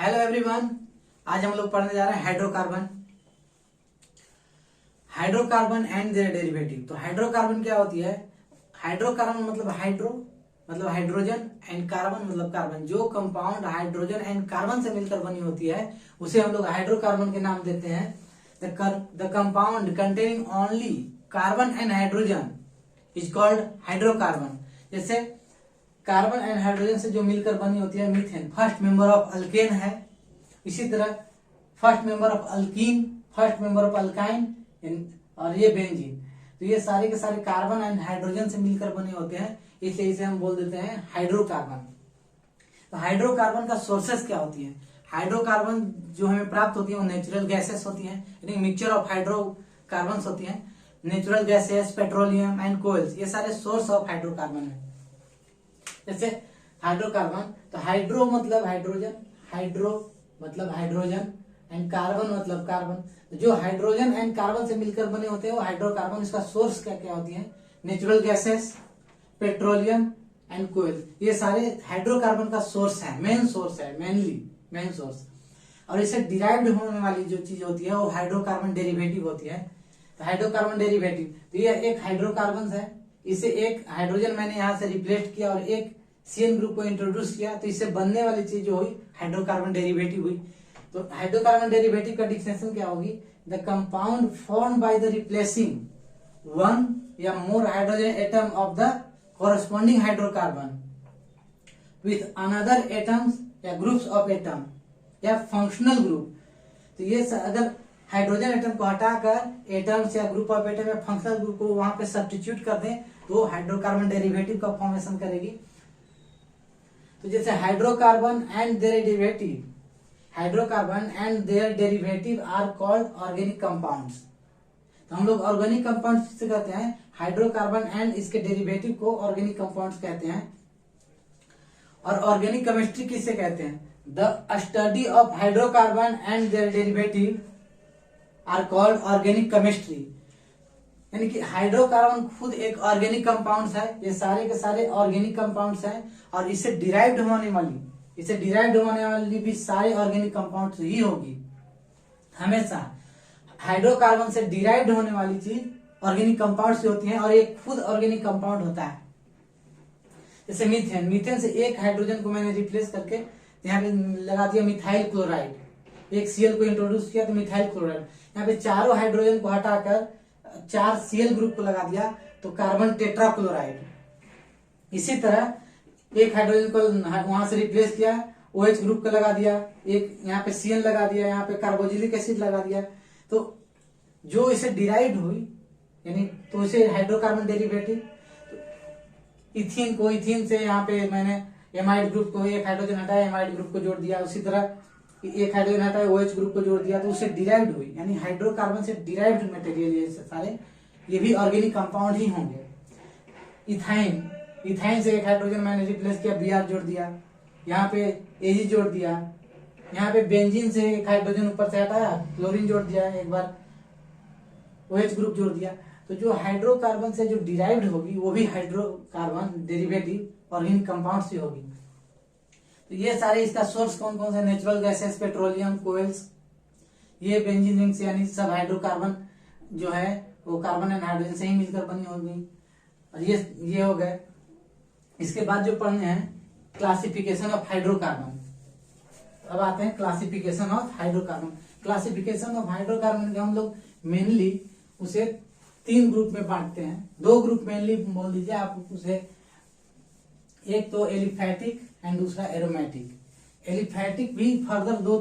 Hello everyone. आज हम लोग पढ़ने जा रहे हैं hydrocarbon. Hydrocarbon and their derivative. तो हाइड्रोकार्बन क्या होती है? हाइड्रोकार्बन मतलब हाइड्रो मतलब हाइड्रोजन एंड कार्बन मतलब कार्बन। जो कंपाउंड हाइड्रोजन एंड कार्बन से मिलकर बनी होती है उसे हम लोग हाइड्रोकार्बन के नाम देते हैं। The compound containing only carbon and hydrogen is called hydrocarbon. जैसे कार्बन एंड हाइड्रोजन से जो मिलकर बनी होती है methane first member of alkane है। इसी तरह first member of alkyne, first member of alkyne और ये बेंजीन। तो ये सारे के सारे कार्बन एंड हाइड्रोजन से मिलकर बने होते हैं, इसलिए इसे हम बोल देते हैं हाइड्रोकार्बन। तो हाइड्रोकार्बन का सोर्सेस क्या होती है? हाइड्रोकार्बन जो हमें प्राप्त होती है वो नेचुरल गैसेस होती हैं, यानी मिक्सचर ऑफ हाइड्रोकार्बन होती हैं। Natural gases, petroleum and coils, ये सारे सोर्स ऑफ हाइड्रोकार्बन है। जैसे हाइड्रोकार्बन, तो हाइड्रो मतलब हाइड्रोजन, हाइड्रो मतलब हाइड्रोजन एंड कार्बन मतलब कार्बन। तो जो हाइड्रोजन एंड कार्बन से मिलकर बने होते हैं वो हाइड्रोकार्बन। इसका सोर्स क्या क्या होती है? नेचुरल गैसेस, पेट्रोलियम एंड कोयल, ये सारे हाइड्रोकार्बन का सोर्स है, मेन सोर्स है, मेन सोर्स। और इसे डिराइव्ड होने वाली जो चीज होती है वो हाइड्रोकार्बन डेरिवेटिव होती है। तो हाइड्रोकार्बन डेरिवेटिव, तो ये एक हाइड्रोकार्बन है, इसे एक हाइड्रोजन मैंने यहाँ से रिप्लेस किया और एक सीएन ग्रुप को इंट्रोड्यूस किया, तो इससे बनने वाली चीज जो हुई हाइड्रोकार्बन डेरिवेटिव हुई। तो हाइड्रोकार्बन डेरिवेटिव का डिफिनेशन क्या होगी? The compound form by the replacing one या more hydrogen atom of the corresponding hydrocarbon with another atoms या ग्रुप्स ऑफ एटम या फंक्शनल ग्रुप। तो ये अगर हाइड्रोजन एटम को हटाकर एटम्स या ग्रुप ऑफ एटम या फंक्शनल ग्रुप को वहां पे सब्स्टिट्यूट कर दें तो हाइड्रोकार्बन डेरिवेटिव का फॉर्मेशन करेगी। तो जैसे hydrocarbon and their derivative, hydrocarbon and their derivative are called organic compounds. तो हम लोग ऑर्गेनिक कंपाउंड्स किसे कहते हैं? हाइड्रोकार्बन एंड इसके डेरिवेटिव को ऑर्गेनिक कंपाउंड्स कहते हैं। और ऑर्गेनिक केमिस्ट्री किसे कहते हैं? The study of hydrocarbon and their derivative are called organic chemistry. यानी कि हाइड्रोकार्बन खुद एक ऑर्गेनिक कंपाउंड्स है, ये सारे के सारे ऑर्गेनिक कंपाउंड्स हैं। और इससे डिराइव्ड होने वाली भी सारे ऑर्गेनिक कंपाउंड्स ही होगी। हमेशा हाइड्रोकार्बन से डिराइव्ड होने वाली चीज ऑर्गेनिक कंपाउंड से होती है और ये खुद ऑर्गेनिक कंपाउंड होता है। जैसे मीथेन से एक हाइड्रोजन को मैंने रिप्लेस करके यहाँ पे लगा दिया मिथाइल क्लोराइड, एक सीएल को इंट्रोड्यूस किया तो मिथाइल क्लोराइड। यहाँ पे चारों हाइड्रोजन को हटाकर 4 सीएल ग्रुप को लगा दिया तो कार्बन टेट्रा क्लोराइड। इसी तरह एक हाइड्रोजन को वहां से रिप्लेस किया, OH ग्रुप को लगा दिया, एक यहाँ पे CN लगा दिया, यहाँ पे कार्बोक्सिलिक एसिड लगा दिया। तो जो इसे डिराइव्ड हुई यानी तो इसे हाइड्रोकार्बन डेरिवेटिव। इथीन से यहाँ पे मैंने एमाइड ग्रुप को एक हाइड्रोजन हटाया, एमाइड ग्रुप को जोड़ दिया। उसी तरह एक हाइड्रोजन हटाया, OH ग्रुप को जोड़ दिया, तो उसे डिराइव्ड हुई। यानी हाइड्रोकार्बन से डिराइव्ड मटेरियल ये सारे, ये भी ऑर्गेनिक कंपाउंड ही होंगे। इथाइन से एक हाइड्रोजन मैंने रिप्लेस किया, Br जोड़ दिया, यहाँ पे Ag जोड़ दिया, यहाँ पे बेंजीन से एक हाइड्रोजन ऊपर से हटाया, क्लोरीन जोड़ दिया, एक बार OH ग्रुप जोड़ दिया। तो जो हाइड्रोकार्बन से जो डिराइव्ड होगी वो भी हाइड्रोकार्बन डेरिवेटिव ऑर्गेनिक कंपाउंड से होगी। तो ये सारे इसका सोर्स कौन कौन से? नेचुरल गैसेस, पेट्रोलियम, कोयल्स, ये बेंजीन रिंग्स, यानी सब हाइड्रोकार्बन जो है वो कार्बन एंड हाइड्रोजन से ही मिलकर बनी होगी। और ये हो गए। इसके बाद जो पढ़ने हैं क्लासिफिकेशन ऑफ हाइड्रोकार्बन। अब आते हैं classification of hydrocarbon. Classification of hydrocarbon का हम लोग मेनली उसे 3 ग्रुप में बांटते हैं। 2 ग्रुप मेनली बोल दीजिए आप उसे, एक तो एलिफैटिक एंड दूसरा एरोमेटिक। एलिफैटिक भी फर्दर 2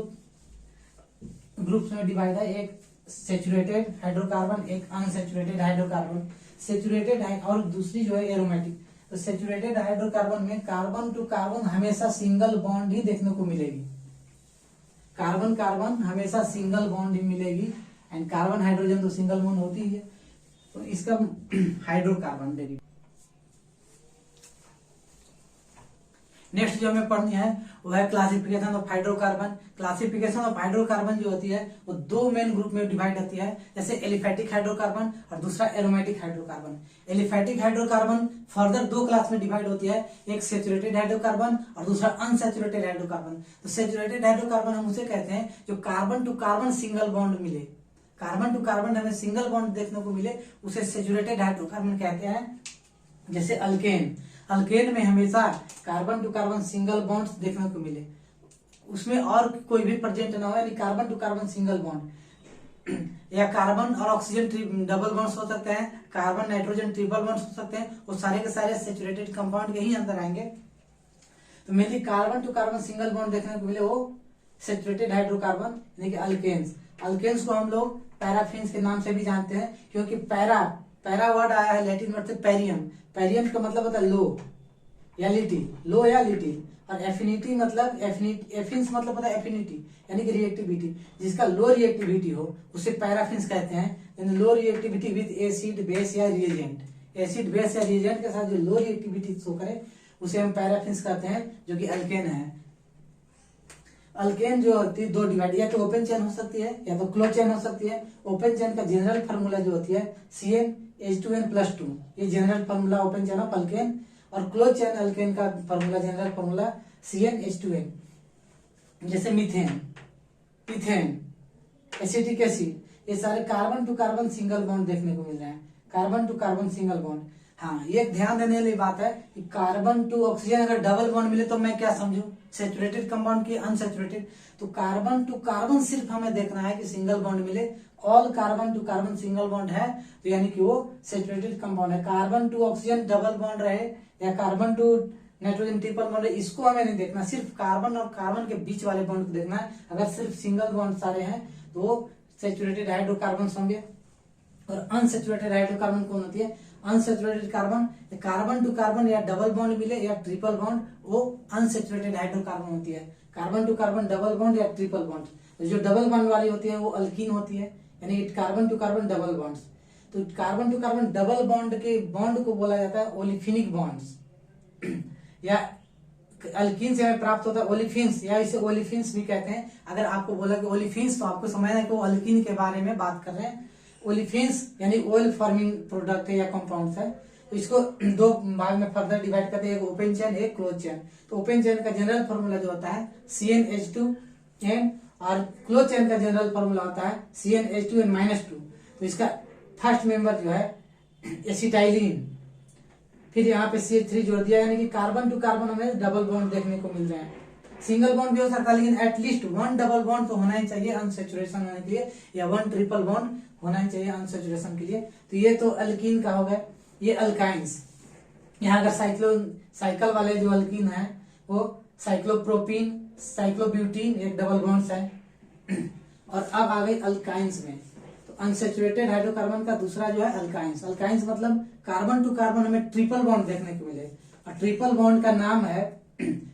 ग्रुप्स में डिवाइड है, एक सेचुरेटेड हाइड्रोकार्बन, एक अनसेचुरेटेड हाइड्रोकार्बन। सेचुरेटेड और दूसरी जो है एरोमेटिक। तो सेचुरेटेड हाइड्रोकार्बन में कार्बन टू कार्बन हमेशा सिंगल बॉन्ड ही देखने को मिलेगी, कार्बन कार्बन हमेशा सिंगल बॉन्ड ही मिलेगी, एंड कार्बन हाइड्रोजन तो सिंगल बॉन्ड होती ही है। तो इसका हाइड्रोकार्बन डेरिवेटिव। नेक्स्ट जो हमें पढ़नी है वो है classification of hydrocarbon. Classification of hydrocarbon जो होती है वो दो मेन ग्रुप में डिवाइड होती है, जैसे एलिफेटिक हाइड्रोकार्बन और दूसरा aromatic hydrocarbon. Aliphatic hydrocarbon further दो क्लास में डिवाइड होती है, एक सेचुरेटेड हाइड्रोकार्बन और दूसरा अनसेचुरेटेड हाइड्रोकार्बन। तो सेचुरेटेड हाइड्रोकार्बन हम उसे कहते हैं जो carbon to carbon single bond मिले, कार्बन टू कार्बन हमें सिंगल बॉन्ड देखने को मिले, उसे सेचुरेटेड हाइड्रोकार्बन कहते हैं। जैसे अल्केन, अल्केन में हमेशा carbon to carbon single bonds देखने को मिले, उसमें और कोई भी प्रेजेंट ना हो, यानी carbon to carbon single bond. या कार्बन और ऑक्सीजन डबल बॉन्ड्स हो सकते हैं, कार्बन नाइट्रोजन ट्रिपल बॉन्ड्स हो सकते हैं, वो सारे के सारे सेचुरेटेड कंपाउंड के ही अंदर आएंगे। तो mainly carbon to carbon single bond देखने को मिले वो सेचुरेटेड हाइड्रोकार्बन यानी कि अल्केन्स। अल्केन्स को हम लोग पैराफिन्स के नाम से भी जानते हैं, क्योंकि पैरा वर्ड आया है लैटिन वर्ड से पेरियम। पेरियम का मतलब होता है लो या लिटिल, लो या लिटिल, और एफिनिटी मतलब एफिन्स मतलब होता है एफिनिटी यानी कि रिएक्टिविटी, जिसका लो रिएक्टिविटी हो उसे पैराफिन्स कहते हैं। लो रिएक्टिविटी विद एसिड बेस या रिएजेंट, एसिड बेस या रिएजेंट के साथ जो लो रिएक्टिविटी शो करे उसे हम पैराफिन्स कहते हैं, जो कि अल्केन है। अल्केन जो होती है दो डिवाइड, या तो ओपन चेन हो सकती है या तो क्लोज चेन हो सकती है। ओपन चेन का जनरल फार्मूला जो होती है CnH2n+2, ये general formula open chain of alkane. और क्लोज चेन अल्केन का फार्मूला जनरल फार्मूला CnH2n। जैसे मीथेन, इथेन, एसिटिक एसिड, ये सारे carbon to carbon single bond देखने को मिल रहे हैं, carbon to carbon single bond. हाँ, ये ध्यान देने वाली बात है कि कार्बन टू ऑक्सीजन अगर डबल बॉन्ड मिले तो मैं क्या समझू, सेचुरेटेड कंपाउंड की अनसेचुरेटेड। तो कार्बन टू कार्बन सिर्फ हमें देखना है कि सिंगल बॉन्ड मिले, all carbon to carbon single bond है तो यानी कि वो सेचुरेटेड कंपाउंड है। Carbon to oxygen double bond रहे या carbon to nitrogen triple bond रहे, इसको हमें नहीं देखना, सिर्फ कार्बन और कार्बन के बीच वाले बॉन्ड को देखना है। अगर सिर्फ सिंगल बॉन्ड सारे हैं तो वो सेचुरेटेड हाइड्रोकार्बन होंगे। और अनसेचुरेटेड हाइड्रोकार्बन कौन होती है, unsaturated carbon, carbon to carbon या डबल बॉन्ड मिले या ट्रिपल बॉन्ड, वो अनसेचुरेटेड हाइड्रोकार्बन होती है। Carbon to carbon double bond या ट्रिपल बॉन्ड, तो जो डबल बॉन्ड वाली होती है वो अल्कीन होती है, यानी carbon to carbon double bonds. तो carbon to carbon double bond के बॉन्ड को बोला जाता है ओलिफिनिक बॉन्ड्स। या अल्कीन से हमें प्राप्त होता है ओलिफिन्स, या इसे ओलिफिन्स भी कहते हैं। अगर आपको बोला कि ओलिफिन्स तो आपको समझना है कि वो अल्कीन के बारे में बात कर रहे हैं। ओलिफिन्स यानी ऑयल फॉर्मिंग प्रोडक्ट है या कंपाउंड है। तो इसको दो भाग में फर्दर डिवाइड करते हैं, एक ओपन चेन एक क्लोज चेन। तो ओपन चेन का जनरल फॉर्मूला जो होता है CnH2n, और क्लोज चेन का जनरल फॉर्मूला होता है CnH2n-2। तो इसका फर्स्ट मेंबर जो है एसिटाइलिन, फिर यहाँ पे CH3 जोड़ दिया, यानी कि कार्बन टू कार्बन हमें डबल बॉन्ड देखने को मिल रहे हैं। सिंगल बॉन्ड भी हो सकता है लेकिन एटलीस्ट वन डबल बॉन्ड तो होना ही चाहिए अनसेचुरेशन होने के लिए, या वन ट्रिपल बॉन्ड होना ही चाहिए अनसेचुरेशन के लिए। तो ये तो अल्कीन का हो गया। ये अल्काइंस, यहाँ अगर साइकिल वाले जो अल्कीन है वो साइक्लोप्रोपीन, साइक्लोब्यूटीन, एक डबल बॉन्ड्स है। और अब आ गई अल्काइंस में, तो अनसेचुरेटेड हाइड्रोकार्बन का दूसरा जो है अल्काइंस। अल्काइंस मतलब कार्बन टू कार्बन हमें ट्रिपल बॉन्ड देखने को मिले, और ट्रिपल बॉन्ड का नाम है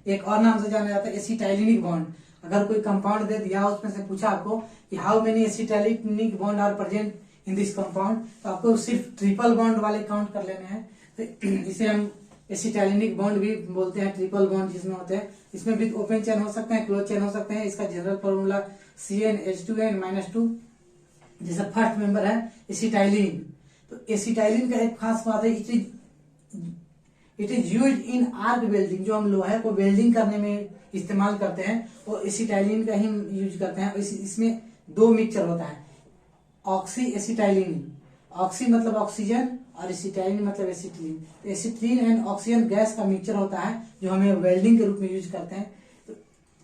एक और नाम से जाना जाता है एसिटाइलिनिक बॉन्ड। अगर कोई कंपाउंड दे दिया उसमें से पूछा आपको कि how many acetylenic bond are present in this compound, तो आपको सिर्फ ट्रिपल बॉन्ड वाले काउंट कर लेने हैं। तो इसे हम एसिटाइलिनिक बॉन्ड भी बोलते हैं, ट्रिपल बॉन्ड जिसमें होते हैं। इसमें भी ओपन चेन हो सकते हैं, क्लोज चेन हो सकते हैं। इसका जनरल फॉर्मूला CnH2n-2। जैसा फर्स्ट मेंबर है एसिटाइलिन। तो एसिटाइलिन का एक खास बात है, it is used in arc welding. जो हम लोहे को वेल्डिंग करने में इस्तेमाल करते हैं वो एसिटाइलिन का ही यूज करते हैं। इसमें दो मिक्सचर होता है, ऑक्सी एसिटाइलिन। ऑक्सी मतलब ऑक्सीजन और एसिटाइलिन मतलब एसिटिलीन। तो एसिटिलीन एंड ऑक्सीजन गैस का मिक्सचर होता है जो हमें वेल्डिंग के रूप में यूज करते हैं। तो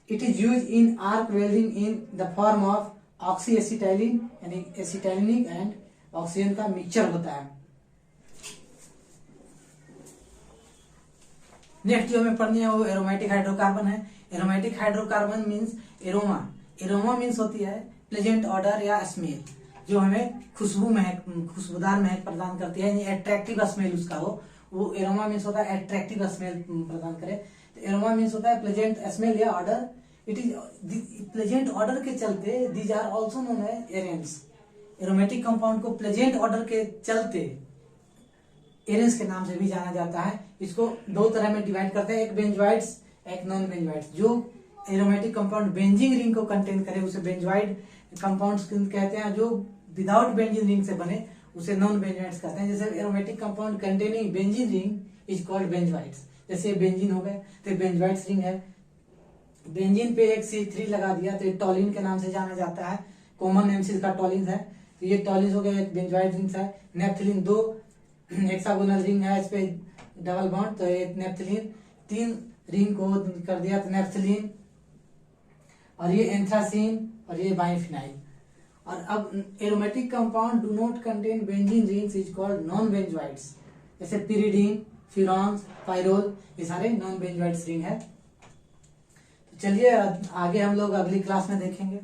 it is use in arc welding in the form of oxy acetylene, यानी एसिटाइलिनिक एंड ऑक्सीजन का मिक्सचर होता है। नेक्स्ट जो हमें पढ़नी है वो एरोमेटिक हाइड्रोकार्बन है। Aromatic hydrocarbon means aroma. Aroma means होती है प्लेजेंट ऑर्डर या स्मेल, जो हमें खुशबूदार महक प्रदान करती है, एट्रैक्टिव स्मेल उसका हो, वो एरोमा मीन्स होता है एट्रैक्टिव स्मेल प्रदान करे। तो एरोमा मीन्स होता है प्लेजेंट स्मेल या odour. It is pleasant odour के चलते these are also known as arenes. Aromatic compound को प्लेजेंट ऑर्डर के चलते एरेंस के नाम से भी जाना जाता है। इसको दो तरह में डिवाइड करते हैं, एक बेंजोइड्स एक नॉन बेंजोइड। जो एरोमेटिक कंपाउंड बेंजीन रिंग को कंटेन करे उसे बेंजोइड कंपाउंड्स कहते हैं। जो विदाउट बेंजीन रिंग से बने उसे नॉन बेंजोइड्स कहते हैं। जैसे aromatic compound containing benzene ring is called benzenoids. जैसे बेंजीन हो गए तो बेंजोइड्स रिंग है। बेंजीन पे एक C3 लगा दिया तो ये टॉलिन के नाम से जाना जाता है। कॉमन नेम से इसका टॉलिन है, तो ये टॉलिन हो गया, एक बेंजोइड रिंग है। नेप्थलीन 2 हेक्सागोनल रिंग है, इस पे डबल बॉन्ड, तो ये नेप्थलीन 3 रिंग को कर दिया तो नेप्थलीन, और ये एंथ्रासीन और ये बाइफिनाइल। और अब aromatic compound do not contain benzene rings is called non benzenoids. जैसे पिरिडीन, फ्यूरॉन्स, पाइरोल, ये सारे नॉन बेंजोइड्स रिंग है। तो चलिए आगे हम लोग अगली क्लास में देखेंगे।